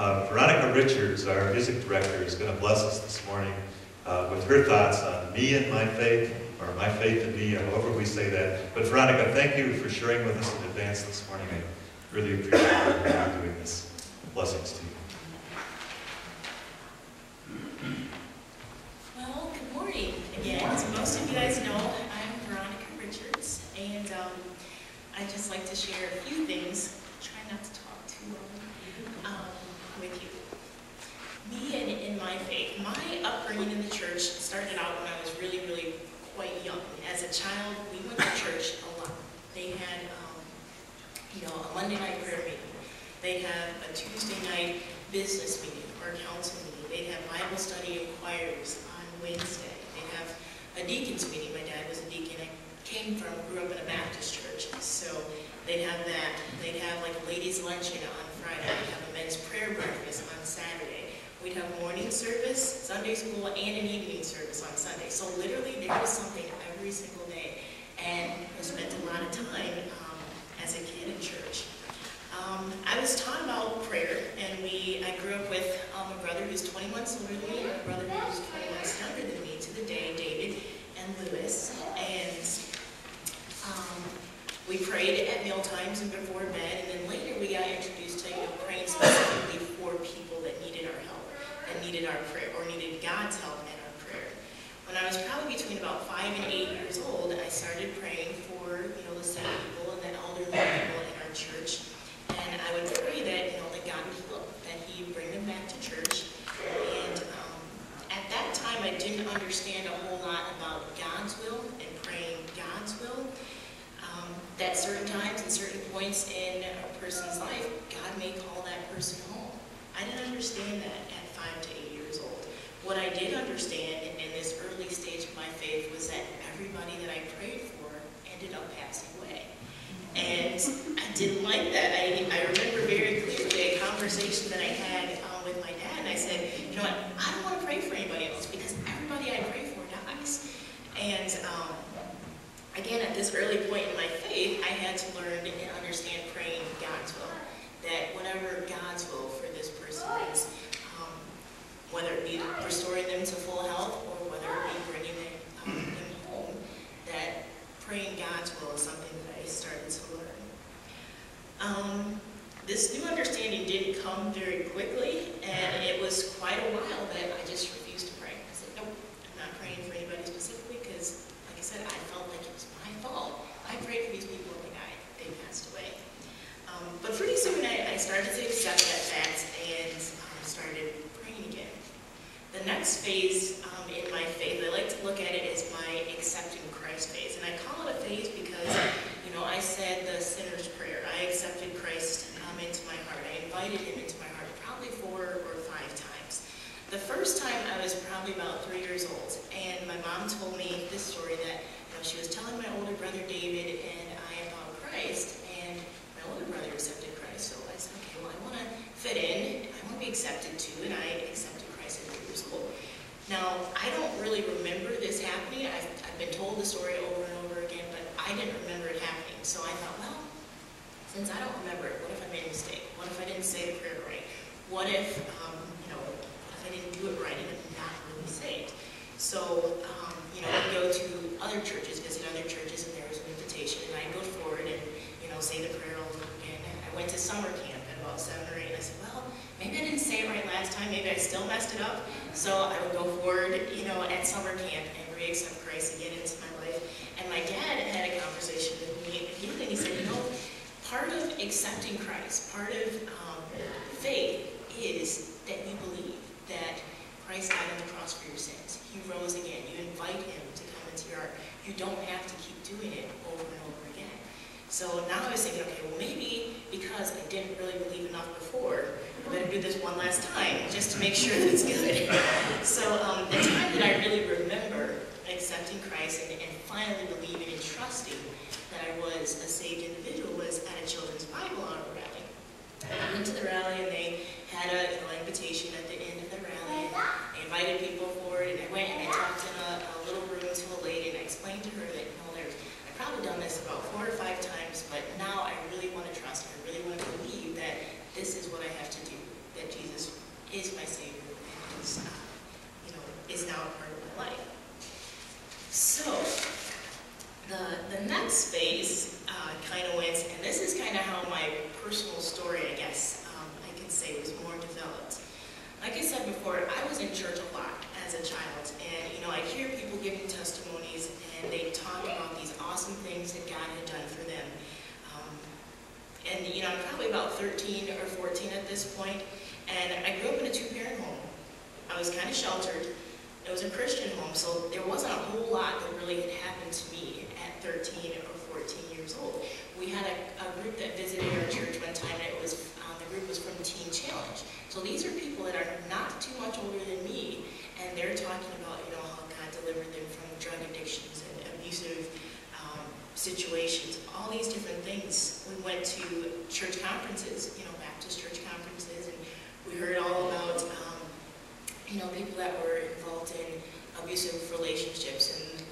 Veronica Richards, our music director, is going to bless us this morning with her thoughts on me and my faith, or my faith in me, or however we say that. But Veronica, thank you for sharing with us in advance this morning. I really appreciate you doing this. Blessings to you. Well, good morning again. As most of you guys know, I'm Veronica Richards, and I'd just like to share a few things. Try not to talk too long with you. Me and in my faith, my upbringing in the church started out when I was really, really quite young. As a child, we went to church a lot. They had, a Monday night prayer meeting. They'd have a Tuesday night business meeting or council meeting. They'd have Bible study and choirs on Wednesday. They'd have a deacon's meeting. My dad was a deacon. I grew up in a Baptist church, so they'd have that. They'd have like a ladies' luncheon on Friday. They'd have a men's prayer breakfast on Saturday. We'd have morning service, Sunday school, and an evening service on Sunday. So literally there was something every single day. And I spent a lot of time as a kid in church. I was taught about prayer, and I grew up with a brother who's 20 months older than me, and a brother who's 20 months younger than me to the day, David and Lewis. And we prayed at meal times and before bed, and then later we got introduced to praying specifically for people that needed our help, that needed our prayer, or needed God's help and our prayer. When I was probably between about 5 and 8 years old, I started praying for the sick people and the elderly people in our church. And I would pray that, that God would heal them, that He would bring them back to church. And at that time, I didn't understand a whole lot about God's will and praying God's will. That certain times and certain points in a person's life, God may call that person home. I didn't understand that at 5 to 8 years old. What I did understand in this early stage of my faith was that everybody that I prayed for ended up passing away. And I didn't like that. I remember very clearly a conversation that I had with my dad, and I said, you know what, I don't want to pray for anybody else because everybody I pray for dies. And again, at this early point in my faith, I had to learn and understand praying God's will. That whatever God's will for this person is, whether it be restoring them to full health or whether it be bringing them home, that praying God's will is something that I started to learn. This new understanding didn't come very quickly, and it was quite a while that I just refused to pray. I said, nope, I'm not praying for anybody specifically because, like I said, I felt like it was my fault. I prayed for these people and they died. They passed away. But pretty soon I started to accept that fact and started praying again. The next phase in my faith, I like to look at it as my accepting Christ phase. And I call it a phase because, I said the sinner's prayer. I accepted Christ into my heart. I invited Him into my heart probably 4 or 5 times. The first time I was probably about 3 years old, and my mom told me this story that she was telling my older brother David and I about Christ, and my older brother accepted Christ. So I said, okay, well, I want to fit in. I want to be accepted too, and I accepted Christ at 3 years old. Now, I don't really remember this happening. I've been told the story over and over again, but I didn't remember it happening. So I thought, well, since I don't remember it, what if I made a mistake? What if I didn't say the prayer right? What if, what if I didn't do it right and I'm not really saved? So, I'd go to other churches, visit other churches, and there was an invitation, and I'd go forward and, say the prayer all over again. And I went to summer camp at about 7 or 8, and I said, well, maybe I didn't say it right last time, maybe I still messed it up. So I would go forward, at summer camp and re-accept Christ again into my life. And my dad had a conversation with me, and he said, part of accepting Christ, part of faith is that you believe that Christ died on the cross for your sins. He rose again. You invite Him to come into your heart. You don't have to keep doing it over and over again. So now I was thinking, okay, well maybe because I didn't really believe enough before, I better do this one last time just to make sure that it's good. So the time that I really remember accepting Christ and finally believing and trusting that I was a saved individual was at a children's Bible honor rally. I went to the rally and they had an invitation at the end of the rally, and they invited people forward, and I went and I talked in a little room to a lady, and I explained to her that, I've probably done this about 4 or 5 times, but now I really want to trust, I really want to believe that this is what I have to do, that Jesus is my Savior and is, is now a part of my life. So, the next phase kind of went, and this is kind of how my personal story, I guess, I can say was more developed. Like I said before, I was in church a lot as a child, and I'd hear people giving testimonies, and they'd talk about these awesome things that God had done for them. And I'm probably about 13 or 14 at this point, and I grew up in a two-parent home. I was kind of sheltered. It was a Christian home, so there wasn't a whole lot that really had happened to me at 13 or 14 years old. We had a group that visited our church one time, and it was the group was from Teen Challenge. So these are people that are not too much older than me, and they're talking about how God delivered them from drug addictions and abusive situations, all these different things. We went to church conferences, Baptist church conferences, and we heard all about people that were involved in abusive relationships and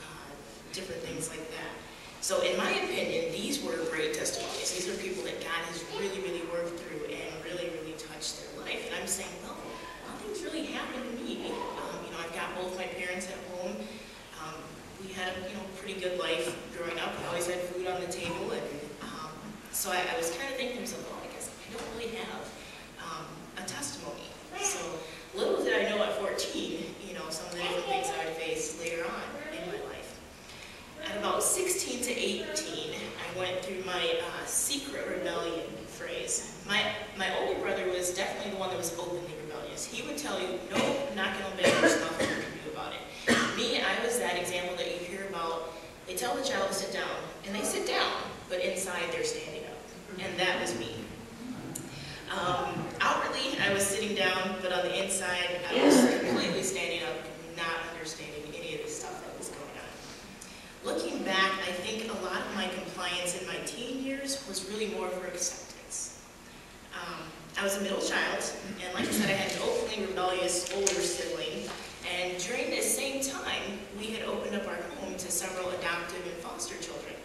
different things like that. So in my opinion, these were great testimonies. These are people that God has really, really worked through and really, really touched their life. And I'm saying, well, nothing's really happened to me. I've got both my parents at home. We had a pretty good life growing up. We always had food on the table. And so I was kind of thinking to myself, well, I guess I don't really have a testimony. So little did I know at 14, some of the different things I would face later on in my life. At about 16 to 18, I went through my secret rebellion phase. My older brother was definitely the one that was openly rebellious. He would tell you, no, knocking on bed, there's nothing you can do about it. Me, I was that example that you hear about. They tell the child to sit down, and they sit down, but inside they're standing up. And that was me. Outwardly, I was sitting down, but on the inside, I was completely standing up, not understanding any of the stuff that was going on. Looking back, I think a lot of my compliance in my teen years was really more for acceptance. I was a middle child, and like I said, I had an openly rebellious older sibling, and during this same time, we had opened up our home to several adoptive and foster children.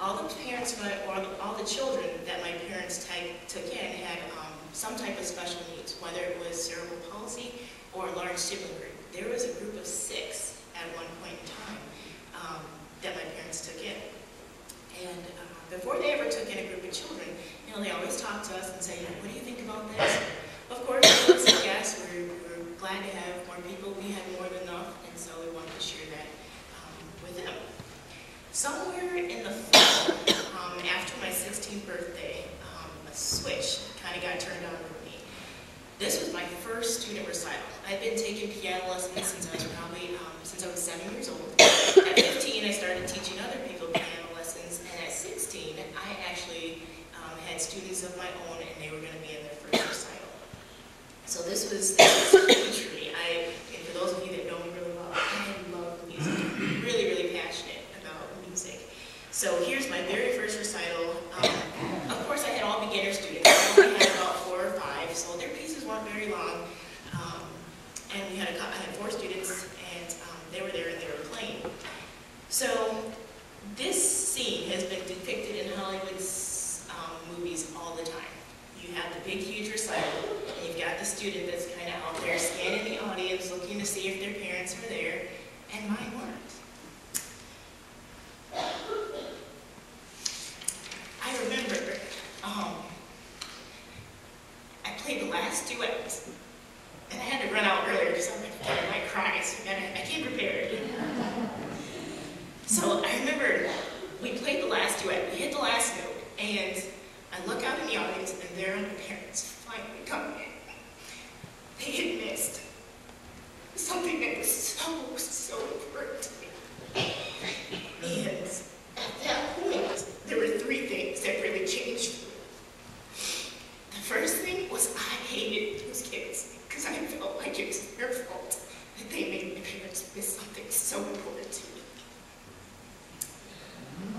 All the parents, or all the children that my parents took in had some type of special needs, whether it was cerebral palsy or a large sibling group. There was a group of 6 at one point in time that my parents took in. And before they ever took in a group of children, they always talked to us and say, what do you think about this? Of course, we would say yes, we're glad to have more people. We had more than enough, and so we wanted to share that with them. Somewhere in the fall, after my 16th birthday, a switch kind of got turned on for me. This was my first student recital. I'd been taking piano lessons since I was since I was 7 years old. At 15, I started teaching other people piano lessons, and at 16, I actually had students of my own, and they were going to be in their first recital. So this was huge for me. And for those of you that know me really well, I love music. I'm really, really passionate about music. So here's my very first recital. Of course, I had all beginner students. I only had about 4 or 5, so their pieces weren't very long. And I had 4 students, and they were there and they were playing. So this scene has been depicted in Hollywood's movies all the time. You have the big, huge recital, and you've got the student that's kind of out there scanning the audience, looking to see if their parents are there, and mine weren't. I remember I played the last duet, and I had to run out earlier because I might cry, so I came prepared. So I remember we played the last duet, we hit the last note, and I look out in the audience, and there are my parents finally coming in. They had missed something that was so important to me. And at that point, there were 3 things that really changed for me. The first thing was I hated those kids because I felt like it was their fault that they made my parents miss something so important to me.